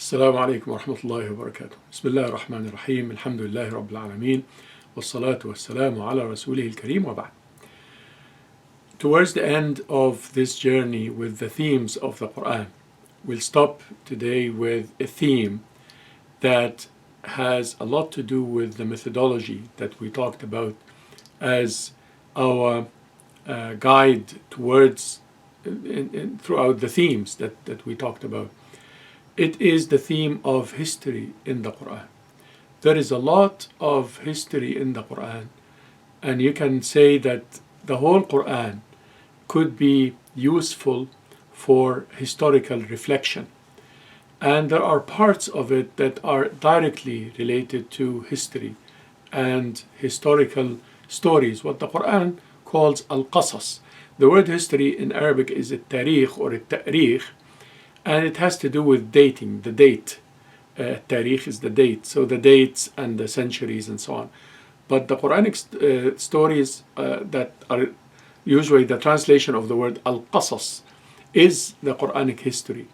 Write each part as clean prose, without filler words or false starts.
السلام عليكم ورحمة الله وبركاته. بسم الله الرحمن الرحيم. الحمد لله رب العالمين والصلاة والسلام على رسوله الكريم وبعد. Towards the end of this journey with the themes of the Quran, we'll stop today with a theme that has a lot to do with the methodology that we talked about as our guide towards throughout the themes that we talked about. It is the theme of history in the Quran. There is a lot of history in the Quran, and you can say that the whole Quran could be useful for historical reflection. And there are parts of it that are directly related to history and historical stories, what the Quran calls al-qasas. The word history in Arabic is al-tarikh or al-ta'rikh, and it has to do with dating, the date. Tarikh is the date, so the dates and the centuries and so on. But the Quranic stories that are usually the translation of the word al-qasas is the Quranic history.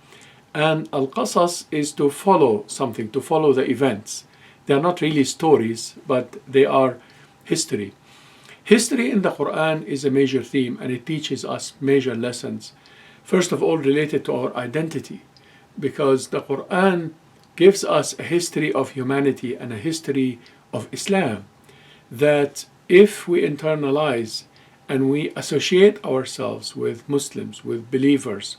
And al-qasas is to follow something, to follow the events. They are not really stories, but they are history. History in the Quran is a major theme, and it teaches us major lessons. First of all, related to our identity, because the Quran gives us a history of humanity and a history of Islam that if we internalize and we associate ourselves with Muslims, with believers,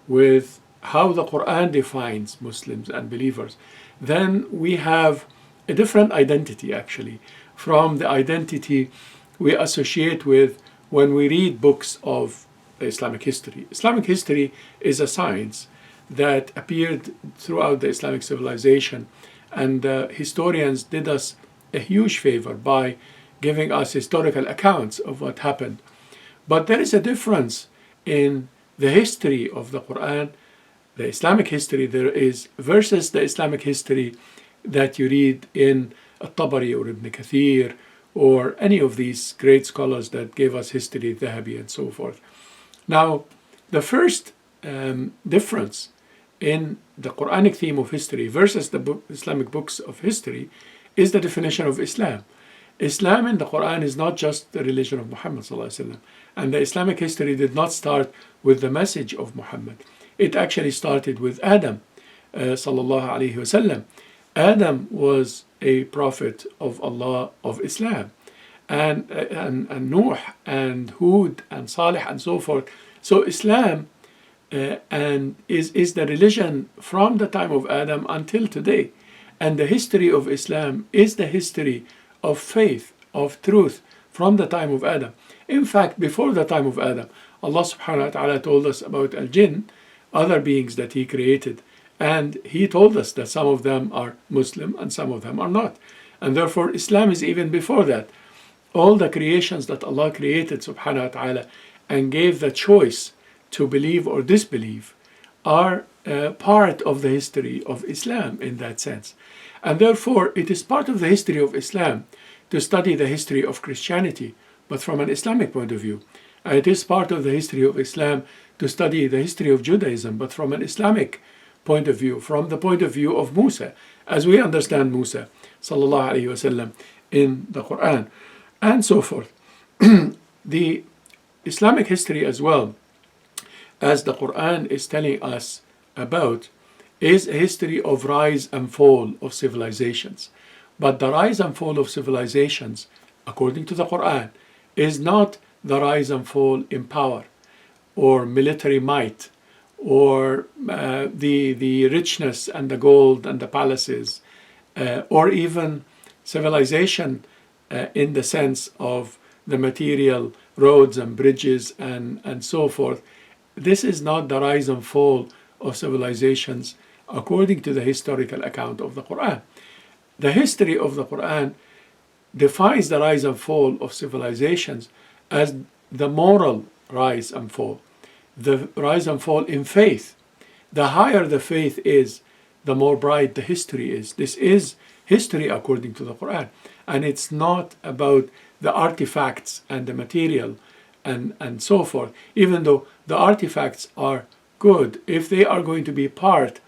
with how the Quran defines Muslims and believers, then we have a different identity actually from the identity we associate with when we read books of Islamic history. Islamic history is a science that appeared throughout the Islamic civilization, and historians did us a huge favor by giving us historical accounts of what happened. But there is a difference in the history of the Quran, the Islamic history there is, versus the Islamic history that you read in At-Tabari or Ibn Kathir or any of these great scholars that gave us history, Dhahabi and so forth. Now, the first difference in the Quranic theme of history versus the Islamic books of history is the definition of Islam. Islam in the Quran is not just the religion of Muhammad ﷺ, and the Islamic history did not start with the message of Muhammad. It actually started with Adam sallallahu alaihi wasallam. Adam was a prophet of Allah of Islam. And Nuh and Hud and Salih and so forth. So Islam and is the religion from the time of Adam until today. And the history of Islam is the history of faith, of truth from the time of Adam. In fact, before the time of Adam, Allah subhanahu wa ta'ala told us about al-jinn, other beings that He created. And He told us that some of them are Muslim and some of them are not. And therefore Islam is even before that. All the creations that Allah created subhanahu wa ta'ala and gave the choice to believe or disbelieve are part of the history of Islam in that sense. And therefore it is part of the history of Islam to study the history of Christianity, but from an Islamic point of view. And it is part of the history of Islam to study the history of Judaism, but from an Islamic point of view, from the point of view of Musa, as we understand Musa sallallahu alayhi wasallam in the Quran, and so forth. The Islamic history as well, as the Quran is telling us about, is a history of rise and fall of civilizations. But the rise and fall of civilizations, according to the Quran, is not the rise and fall in power or military might or the richness and the gold and the palaces or even civilization in the sense of the material roads and bridges and so forth. This is not the rise and fall of civilizations according to the historical account of the Quran. The history of the Quran defines the rise and fall of civilizations as the moral rise and fall, the rise and fall in faith. The higher the faith is, the more bright the history is. This is history according to the Quran. And it's not about the artifacts and the material and so forth, even though the artifacts are good if they are going to be part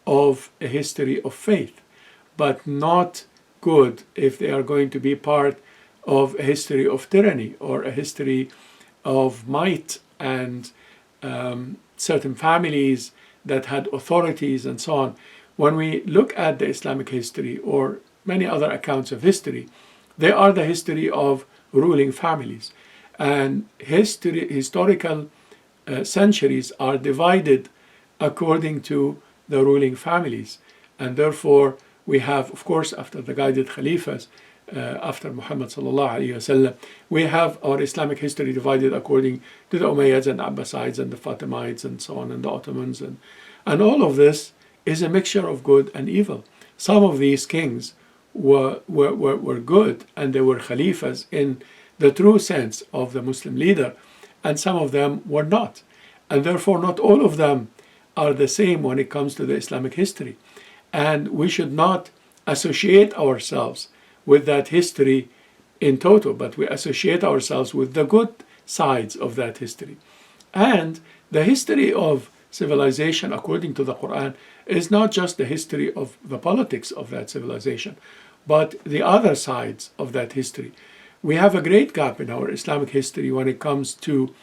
of a history of faith, but not good if they are going to be part of a history of tyranny or a history of might and certain families that had authorities and so on. When we look at the Islamic history or many other accounts of history, they are the history of ruling families. And historical centuries are divided according to the ruling families. And therefore, we have, of course, after the guided Khalifas, after Muhammad sallallahu alaihi wasallam, we have our Islamic history divided according to the Umayyads and Abbasides and the Fatimids and so on, and the Ottomans. And all of this is a mixture of good and evil. Some of these kings were good, and they were Khalifas in the true sense of the Muslim leader, and some of them were not. And therefore, not all of them are the same when it comes to the Islamic history. And we should not associate ourselves with that history in total, but we associate ourselves with the good sides of that history. And the history of civilization, according to the Quran, is not just the history of the politics of that civilization, but the other sides of that history. We have a great gap in our Islamic history when it comes to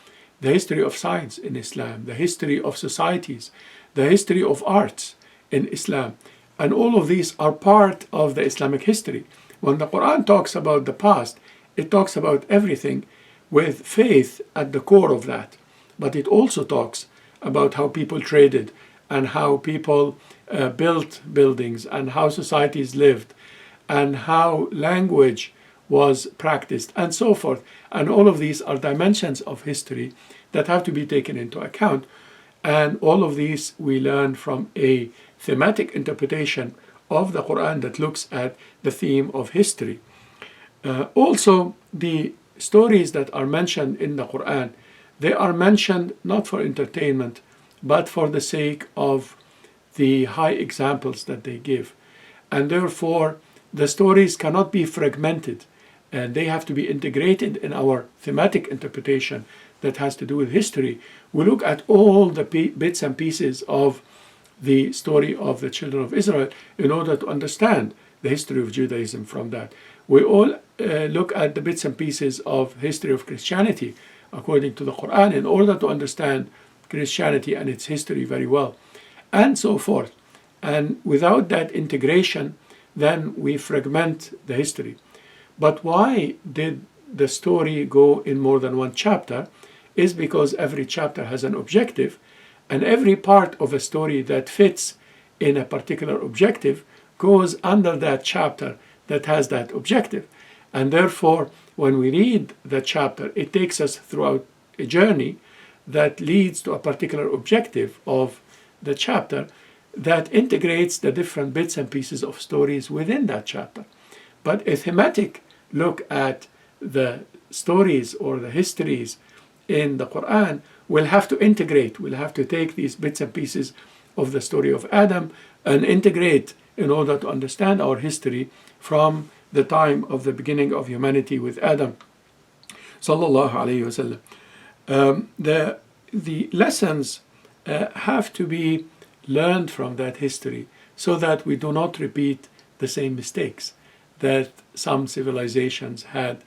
the history of science in Islam, the history of societies, the history of arts in Islam. And all of these are part of the Islamic history. When the Quran talks about the past, it talks about everything with faith at the core of that. But it also talks about how people traded and how people built buildings and how societies lived and how language was practiced and so forth. And all of these are dimensions of history that have to be taken into account. And all of these we learn from a thematic interpretation of the Quran that looks at the theme of history. Also, the stories that are mentioned in the Quran, they are mentioned not for entertainment, but for the sake of the high examples that they give. And therefore, the stories cannot be fragmented, and they have to be integrated in our thematic interpretation that has to do with history. We look at all the bits and pieces of the story of the children of Israel in order to understand the history of Judaism from that. We all look at the bits and pieces of history of Christianity according to the Quran in order to understand Christianity and its history very well, and so forth. And without that integration, then we fragment the history. But why did the story go in more than one chapter? Is because every chapter has an objective, and every part of a story that fits in a particular objective goes under that chapter that has that objective. And therefore, when we read the chapter, it takes us throughout a journey that leads to a particular objective of the chapter that integrates the different bits and pieces of stories within that chapter. But a thematic look at the stories or the histories in the Quran will have to integrate, will have to take these bits and pieces of the story of Adam and integrate in order to understand our history from the time of the beginning of humanity with Adam sallallahu alayhi wasallam. The lessons have to be learned from that history so that we do not repeat the same mistakes that some civilizations had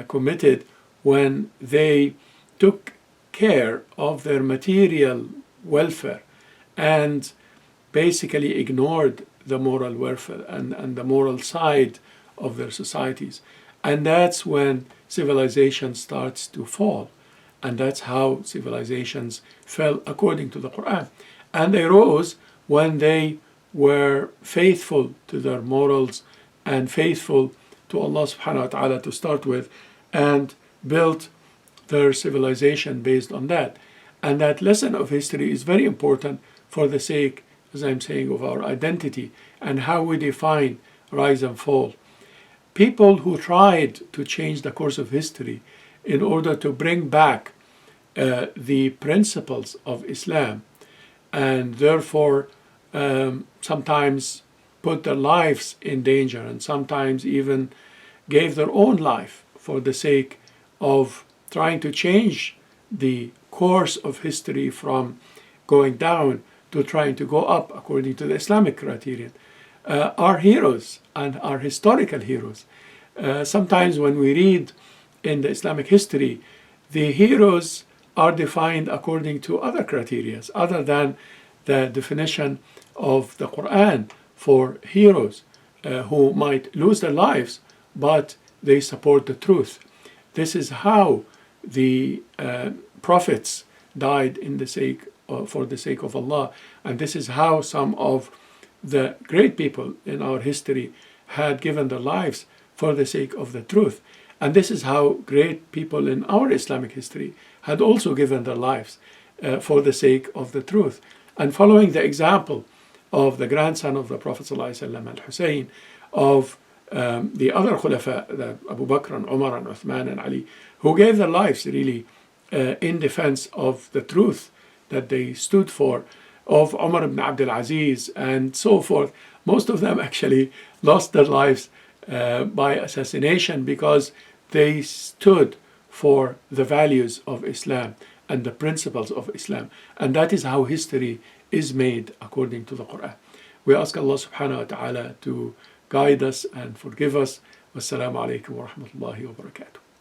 committed when they took care of their material welfare and basically ignored the moral welfare and the moral side of their societies. And that's when civilization starts to fall. And that's how civilizations fell according to the Quran. And they rose when they were faithful to their morals and faithful to Allah subhanahu wa ta'ala to start with, and built their civilization based on that. And that lesson of history is very important for the sake, as I'm saying, of our identity and how we define rise and fall. People who tried to change the course of history in order to bring back the principles of Islam, and therefore sometimes put their lives in danger and sometimes even gave their own life for the sake of trying to change the course of history from going down to trying to go up according to the Islamic criterion. Our heroes and our historical heroes. Sometimes when we read in the Islamic history, the heroes are defined according to other criteria, other than the definition of the Quran for heroes who might lose their lives, but they support the truth. This is how the prophets died for the sake of Allah, and this is how some of the great people in our history had given their lives for the sake of the truth. And this is how great people in our Islamic history had also given their lives for the sake of the truth. And following the example of the grandson of the Prophet ﷺ, Al-Hussein, of the other Khulafa, Abu Bakr and Umar and Uthman and Ali, who gave their lives really in defense of the truth that they stood for, of Umar ibn Abdul Aziz and so forth. Most of them actually lost their lives by assassination because they stood for the values of Islam and the principles of Islam. And that is how history is made according to the Quran. We ask Allah subhanahu wa ta'ala to guide us and forgive us. Wassalamu alaikum wa rahmatullahi wa barakatuh.